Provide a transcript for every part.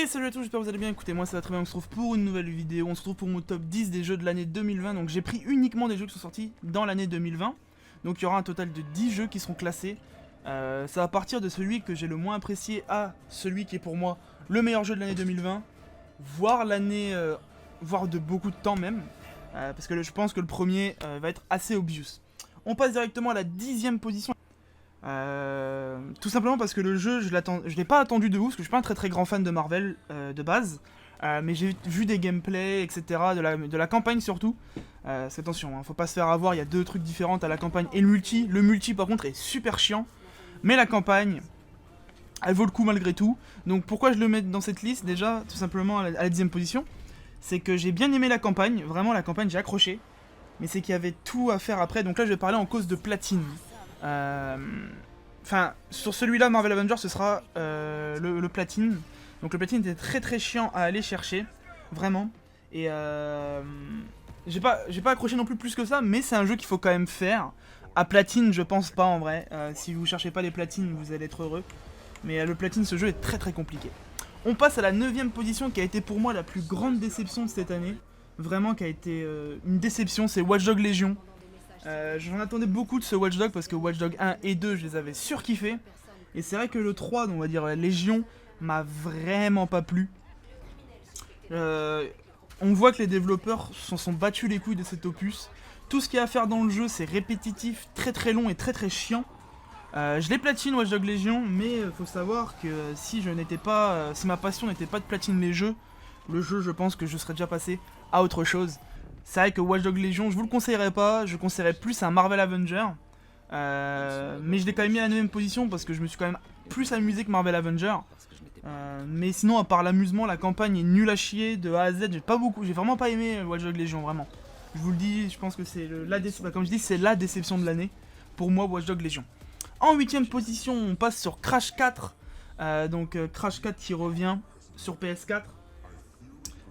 Salut à tous, j'espère que vous allez bien. Écoutez, moi ça va très bien, on se retrouve pour une nouvelle vidéo. On se retrouve pour mon top 10 des jeux de l'année 2020. Donc j'ai pris uniquement des jeux qui sont sortis dans l'année 2020. Donc il y aura un total de 10 jeux qui seront classés. Ça va partir de celui que j'ai le moins apprécié à celui qui est pour moi le meilleur jeu de l'année 2020. Voire l'année, voire de beaucoup de temps même. Parce que je pense que le premier va être assez obvious. On passe directement à la 10ème position. Tout simplement parce que le jeu, je l'ai pas attendu de ouf, parce que je suis pas un très grand fan de Marvel de base, mais j'ai vu des gameplays, etc., de la campagne surtout. C'est attention, hein, faut pas se faire avoir, il y a deux trucs différents à la campagne et le multi. Le multi par contre est super chiant, mais la campagne, elle vaut le coup malgré tout. Donc pourquoi je le mets dans cette liste déjà, tout simplement à la 10ème position, c'est que j'ai bien aimé la campagne, vraiment la campagne j'ai accroché, mais c'est qu'il y avait tout à faire après, donc là je vais parler en cause de platine. Enfin, sur celui-là, Marvel Avengers, ce sera le platine. Donc le platine était très chiant à aller chercher, vraiment. Et j'ai pas accroché non plus que ça, mais c'est un jeu qu'il faut quand même faire. À platine, je pense pas en vrai. Si vous cherchez pas les platines, vous allez être heureux. Mais le platine, ce jeu est très compliqué. On passe à la 9ème position qui a été pour moi la plus grande déception de cette année. Vraiment, qui a été une déception, c'est Watch Dogs Legion. J'en attendais beaucoup de ce Watch Dogs parce que Watch Dogs 1 et 2 je les avais surkiffés. Et c'est vrai que le 3, on va dire Légion, m'a vraiment pas plu. On voit que les développeurs s'en sont battus les couilles de cet opus. Tout ce qu'il y a à faire dans le jeu c'est répétitif, très long et très chiant. Je l'ai platine Watch Dogs Légion, mais faut savoir que si ma passion n'était pas de platine le jeu je pense que je serais déjà passé à autre chose. C'est vrai que Watch Dogs Legion, je vous le conseillerais pas, je conseillerais plus un Marvel Avenger. Mais je l'ai quand même mis à la 9ème position parce que je me suis quand même plus amusé que Marvel Avenger. Mais sinon, à part l'amusement, la campagne est nulle à chier de A à Z. J'ai vraiment pas aimé Watch Dogs Legion, vraiment. Je vous le dis, je pense que c'est comme je dis, c'est la déception de l'année pour moi, Watch Dogs Legion. En 8ème position, on passe sur Crash 4. Crash 4 qui revient sur PS4.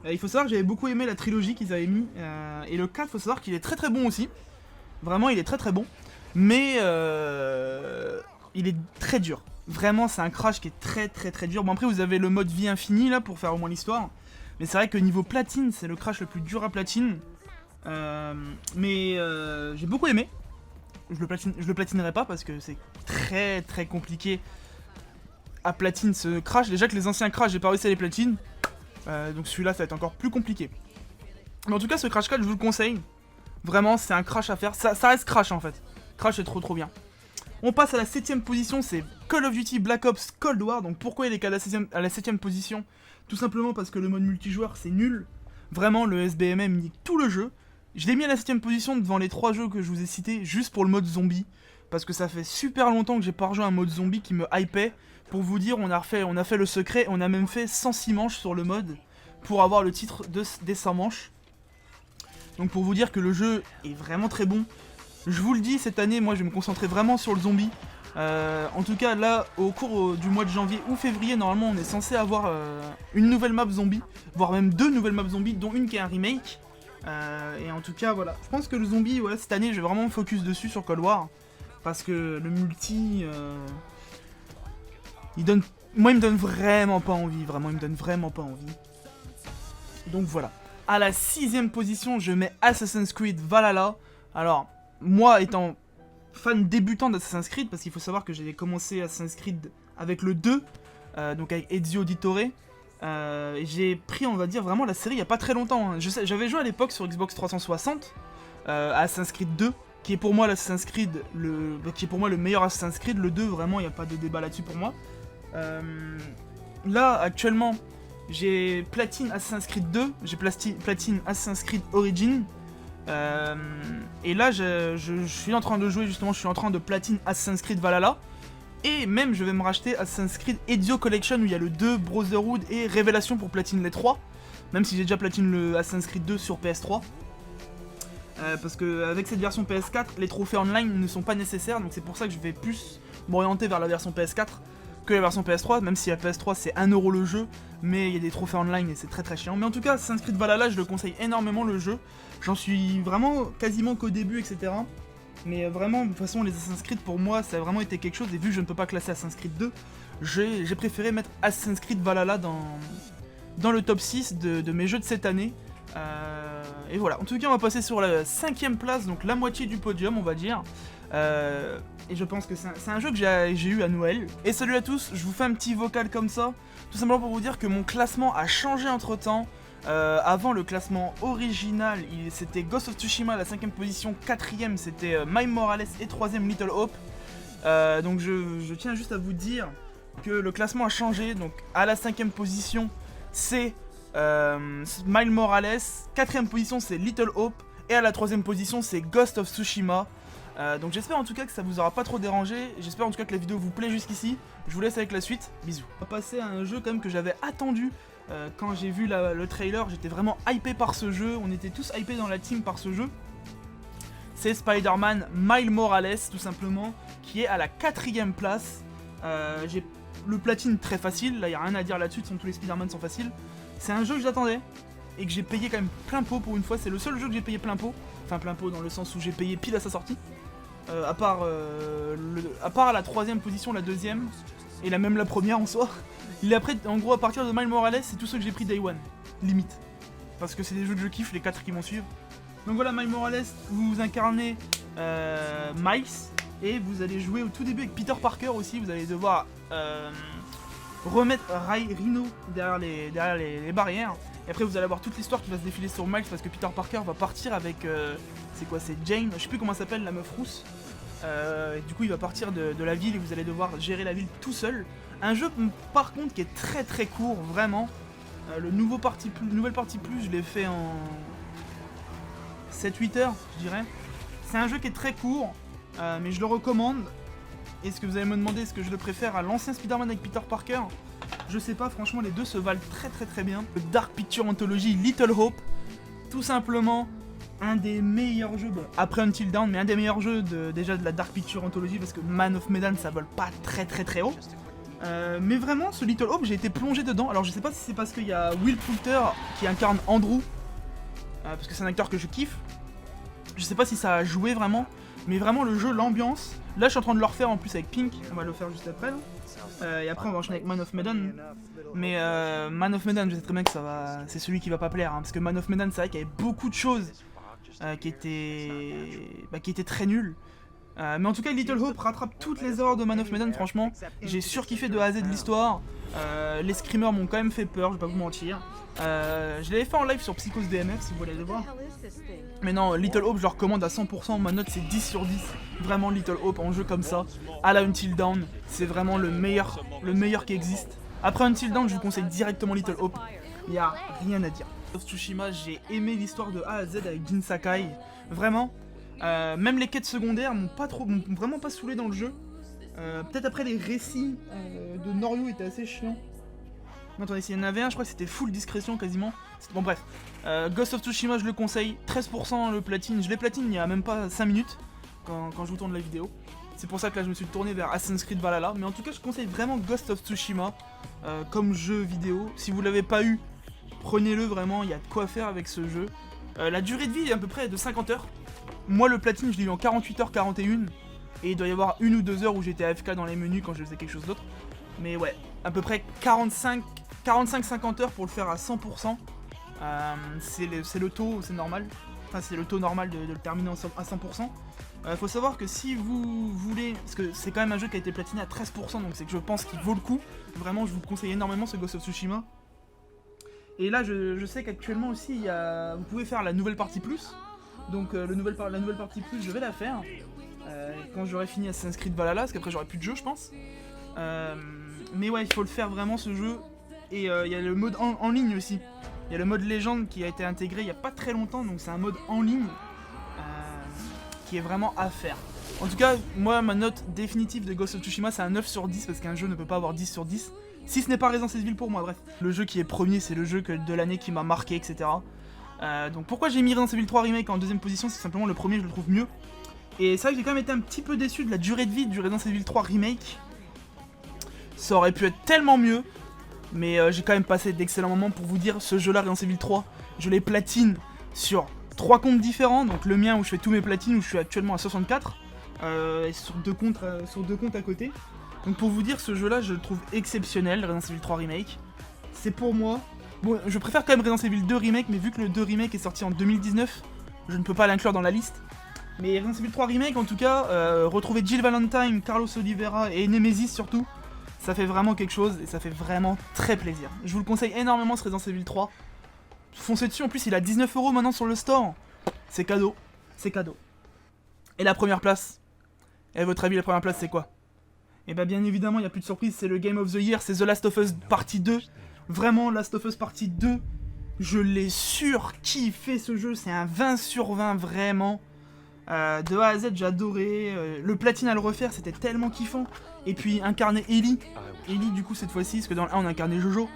Il faut savoir que j'avais beaucoup aimé la trilogie qu'ils avaient mis, et le 4, il faut savoir qu'il est très bon aussi. Vraiment, il est très bon. Mais il est très dur. Vraiment, c'est un Crash qui est très dur. Bon, après, vous avez le mode vie infinie là pour faire au moins l'histoire. Mais c'est vrai que niveau platine, c'est le Crash le plus dur à platine. Mais j'ai beaucoup aimé. Je le platinerai pas parce que c'est très compliqué à platine ce Crash. Déjà que les anciens Crash, j'ai pas réussi à les platines. Donc celui-là ça va être encore plus compliqué. Mais en tout cas ce Crash 4 je vous le conseille. Vraiment c'est un Crash à faire. Ça reste Crash en fait. Crash est trop bien. On passe à la 7ème position, c'est Call of Duty Black Ops Cold War. Donc pourquoi il est qu'à la 7ème position? Tout simplement parce que le mode multijoueur c'est nul. Vraiment le SBMM nique tout le jeu. Je l'ai mis à la 7ème position devant les 3 jeux que je vous ai cités juste pour le mode zombie. Parce que ça fait super longtemps que j'ai pas rejoué un mode zombie qui me hypait. Pour vous dire, on a fait le secret, on a même fait 106 manches sur le mode pour avoir le titre des 100 manches. Donc pour vous dire que le jeu est vraiment très bon. Je vous le dis, cette année, moi je vais me concentrer vraiment sur le zombie. En tout cas, là, au cours du mois de janvier ou février, normalement, on est censé avoir une nouvelle map zombie, voire même 2 nouvelles maps zombies, dont une qui est un remake. Et en tout cas, voilà. Je pense que le zombie, voilà, cette année, je vais vraiment me focus dessus sur Cold War. Parce que le multi... Moi il me donne vraiment pas envie, Donc voilà. À la 6ème position, je mets Assassin's Creed Valhalla. Alors, moi étant fan débutant d'Assassin's Creed, parce qu'il faut savoir que j'avais commencé Assassin's Creed avec le 2, donc avec Ezio Auditore. J'ai pris, on va dire, vraiment la série il y a pas très longtemps. Hein. J'avais joué à l'époque sur Xbox 360 à Assassin's Creed 2. Qui est pour moi l'Assassin's Creed, qui est pour moi le meilleur Assassin's Creed, le 2, vraiment, il n'y a pas de débat là-dessus pour moi. Là, actuellement, j'ai platine Assassin's Creed 2, j'ai platine Assassin's Creed Origin, et là, je suis en train de jouer, justement, je suis en train de platine Assassin's Creed Valhalla, et même, je vais me racheter Assassin's Creed Ezio Collection, où il y a le 2, Brotherhood et Révélation pour platine les 3, même si j'ai déjà platine le Assassin's Creed 2 sur PS3. Parce qu'avec cette version PS4, les trophées online ne sont pas nécessaires, donc c'est pour ça que je vais plus m'orienter vers la version PS4 que la version PS3, même si la PS3 c'est 1€ le jeu, mais il y a des trophées online et c'est très chiant. Mais en tout cas, Assassin's Creed Valhalla, je le conseille énormément le jeu, j'en suis vraiment quasiment qu'au début, etc. Mais vraiment, de toute façon, les Assassin's Creed pour moi, ça a vraiment été quelque chose, et vu que je ne peux pas classer Assassin's Creed 2, j'ai préféré mettre Assassin's Creed Valhalla dans le top 6 de mes jeux de cette année. Et voilà, en tout cas on va passer sur la 5ème place, donc la moitié du podium on va dire. Et je pense que c'est un jeu que j'ai eu à Noël. Et salut à tous, je vous fais un petit vocal comme ça, tout simplement pour vous dire que mon classement a changé entre temps. Avant le classement original, c'était Ghost of Tsushima à la 5ème position, 4ème c'était Miles Morales et 3ème Little Hope. Donc je tiens juste à vous dire que le classement a changé, donc à la 5ème position c'est Miles Morales, 4ème position c'est Little Hope, et à la 3ème position c'est Ghost of Tsushima. Donc j'espère en tout cas que ça vous aura pas trop dérangé, j'espère en tout cas que la vidéo vous plaît jusqu'ici, je vous laisse avec la suite, bisous. On va passer à un jeu quand même que j'avais attendu, quand j'ai vu le trailer, j'étais vraiment hypé par ce jeu, on était tous hypés dans la team par ce jeu. C'est Spider-Man Miles Morales tout simplement, qui est à la 4ème place. J'ai le platine très facile, là il n'y a rien à dire là-dessus, tous les Spider-Man sont faciles. C'est un jeu que j'attendais et que j'ai payé quand même plein pot pour une fois, c'est le seul jeu que j'ai payé plein pot. Enfin plein pot dans le sens où j'ai payé pile à sa sortie. À part la 3ème position, la 2ème, et même la première en soi. Il est après, en gros à partir de Miles Morales, c'est tous ceux que j'ai pris Day One, limite. Parce que c'est des jeux que je kiffe, les 4 qui vont suivre. Donc voilà, Miles Morales, vous incarnez Miles, et vous allez jouer au tout début avec Peter Parker aussi, vous allez devoir remettre Rhino derrière les barrières. Et après vous allez avoir toute l'histoire qui va se défiler sur Miles parce que Peter Parker va partir avec, c'est quoi, c'est Jane, je sais plus comment elle s'appelle, la meuf rousse. Du coup il va partir de la ville et vous allez devoir gérer la ville tout seul. Un jeu par contre qui est très très court, vraiment. Le nouvelle partie plus, je l'ai fait en 7-8 heures, je dirais. C'est un jeu qui est très court, mais je le recommande. Et ce que vous allez me demander, est-ce que je le préfère à l'ancien Spider-Man avec Peter Parker? Je sais pas, franchement les deux se valent très bien. Le Dark Picture Anthology Little Hope, tout simplement un des meilleurs jeux, bon après Until Dawn, mais un des meilleurs jeux déjà de la Dark Picture Anthology, parce que Man of Medan ça vole pas très haut. Mais vraiment ce Little Hope j'ai été plongé dedans. Alors je sais pas si c'est parce qu'il y a Will Poulter qui incarne Andrew, parce que c'est un acteur que je kiffe. Je sais pas si ça a joué vraiment, mais vraiment le jeu, l'ambiance. Là je suis en train de le refaire en plus avec Pink, on va le faire juste après là. Et après on va enchaîner avec Man of Medan. Mais Man of Medan, je sais très bien que ça va, c'est celui qui va pas plaire, hein, parce que Man of Medan c'est vrai qu'il y avait beaucoup de choses qui étaient très nulles. Mais en tout cas Little Hope rattrape toutes les erreurs de Man of Medan, franchement. J'ai surkiffé de A à Z de l'histoire. Les screamers m'ont quand même fait peur, je vais pas vous mentir. Je l'avais fait en live sur Psychos DMF si vous voulez le voir. Mais non, Little Hope je le recommande à 100%, ma note c'est 10 sur 10. Vraiment Little Hope en jeu comme ça, à la Until Dawn, c'est vraiment le meilleur qui existe. Après Until Dawn je vous conseille directement Little Hope, il n'y a rien à dire. Ghost of Tsushima, j'ai aimé l'histoire de A à Z avec Jin Sakai, vraiment. Même les quêtes secondaires m'ont vraiment pas saoulé dans le jeu. Peut-être après les récits de Norio étaient assez chiants. Non, attendez, s'il y en avait un, je crois que c'était full discrétion quasiment. Bon bref, Ghost of Tsushima je le conseille, 13% le platine, je l'ai platine il y a même pas 5 minutes quand je vous tourne la vidéo. C'est pour ça que là je me suis tourné vers Assassin's Creed Valhalla, mais en tout cas je conseille vraiment Ghost of Tsushima comme jeu vidéo. Si vous l'avez pas eu, prenez-le vraiment, il y a de quoi faire avec ce jeu. La durée de vie est à peu près de 50 heures. Moi le platine je l'ai eu en 48h41, et il doit y avoir 1 ou 2 heures où j'étais AFK dans les menus quand je faisais quelque chose d'autre. Mais ouais, à peu près 45-50 heures pour le faire à 100%. C'est le taux, c'est normal. Enfin, c'est le taux normal de le terminer à 100%. Faut savoir que si vous voulez, parce que c'est quand même un jeu qui a été platiné à 13%, donc c'est que je pense qu'il vaut le coup. Vraiment, je vous conseille énormément ce Ghost of Tsushima. Et là, je sais qu'actuellement aussi, vous pouvez faire la nouvelle partie plus. Donc la nouvelle partie plus, je vais la faire quand j'aurai fini Assassin's Creed Valhalla, parce qu'après j'aurai plus de jeu, je pense. Mais ouais, il faut le faire vraiment ce jeu. Et il y a le mode en ligne aussi. Il y a le mode légende qui a été intégré il n'y a pas très longtemps, donc c'est un mode en ligne qui est vraiment à faire. En tout cas, moi ma note définitive de Ghost of Tsushima c'est un 9 sur 10 parce qu'un jeu ne peut pas avoir 10 sur 10. Si ce n'est pas Resident Evil pour moi, bref. Le jeu qui est premier, c'est le jeu de l'année qui m'a marqué, etc. Donc pourquoi j'ai mis Resident Evil 3 Remake en deuxième position, c'est simplement le premier, je le trouve mieux. Et c'est vrai que j'ai quand même été un petit peu déçu de la durée de vie du Resident Evil 3 Remake. Ça aurait pu être tellement mieux. Mais j'ai quand même passé d'excellents moments pour vous dire, ce jeu-là, Resident Evil 3, je l'ai platine sur 3 comptes différents. Donc le mien où je fais tous mes platines, où je suis actuellement à 64. Et sur deux comptes à côté. Donc pour vous dire, ce jeu-là, je le trouve exceptionnel, Resident Evil 3 Remake. C'est pour moi Bon, je préfère quand même Resident Evil 2 Remake, mais vu que le 2 Remake est sorti en 2019, je ne peux pas l'inclure dans la liste. Mais Resident Evil 3 Remake, en tout cas, retrouver Jill Valentine, Carlos Oliveira et Nemesis surtout, ça fait vraiment quelque chose et ça fait vraiment très plaisir. Je vous le conseille énormément ce Resident Evil 3. Foncez dessus, en plus il a 19 € maintenant sur le store. C'est cadeau, c'est cadeau. Et la première place, et à votre avis la première place c'est quoi? Et bah bien évidemment il n'y a plus de surprise, c'est le Game of the Year, c'est The Last of Us Partie 2. Vraiment, Last of Us Partie 2, je l'ai surkiffé ce jeu, c'est un 20 sur 20 vraiment. De A à Z, j'ai adoré. Le platine à le refaire, c'était tellement kiffant. Et puis incarner Ellie. Ellie, du coup, cette fois-ci, parce que dans le 1, on a incarné Jojo.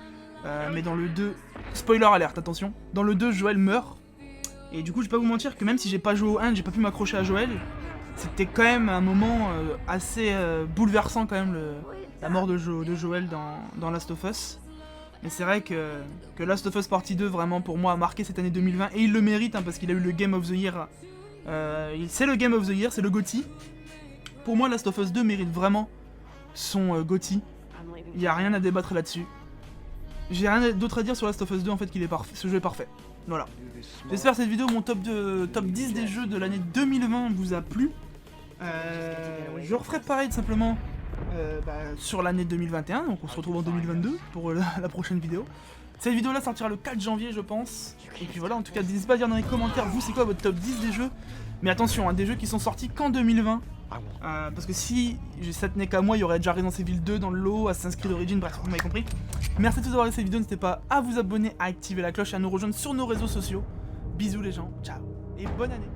Mais dans le 2, spoiler alerte, attention. Dans le 2, Joël meurt. Et du coup, je vais pas vous mentir que même si j'ai pas joué au 1, j'ai pas pu m'accrocher à Joël. C'était quand même un moment assez bouleversant, quand même, la mort de Joël dans Last of Us. Mais c'est vrai que Last of Us Partie 2, vraiment, pour moi, a marqué cette année 2020. Et il le mérite, hein, parce qu'il a eu le Game of the Year. C'est le Game of the Year, c'est le GOTY. Pour moi, Last of Us 2 mérite vraiment son GOTY. Il n'y a rien à débattre là-dessus. J'ai rien d'autre à dire sur Last of Us 2, en fait, qu'il est parfait. Ce jeu est parfait. Voilà. J'espère que cette vidéo, mon top 10 des jeux de l'année 2020 vous a plu. Je referai pareil simplement sur l'année 2021, donc on se retrouve en 2022 pour la prochaine vidéo. Cette vidéo là sortira le 4 janvier je pense. Et puis voilà, en tout cas n'hésitez pas à dire dans les commentaires vous c'est quoi votre top 10 des jeux. Mais attention, hein, des jeux qui sont sortis qu'en 2020. Parce que si ça tenait qu'à moi, il y aurait déjà Resident Evil 2 dans le lot, Assassin's Creed Origins, bref, vous m'avez compris. Merci à tous d'avoir regardé cette vidéo, n'hésitez pas à vous abonner, à activer la cloche et à nous rejoindre sur nos réseaux sociaux. Bisous les gens, ciao et bonne année.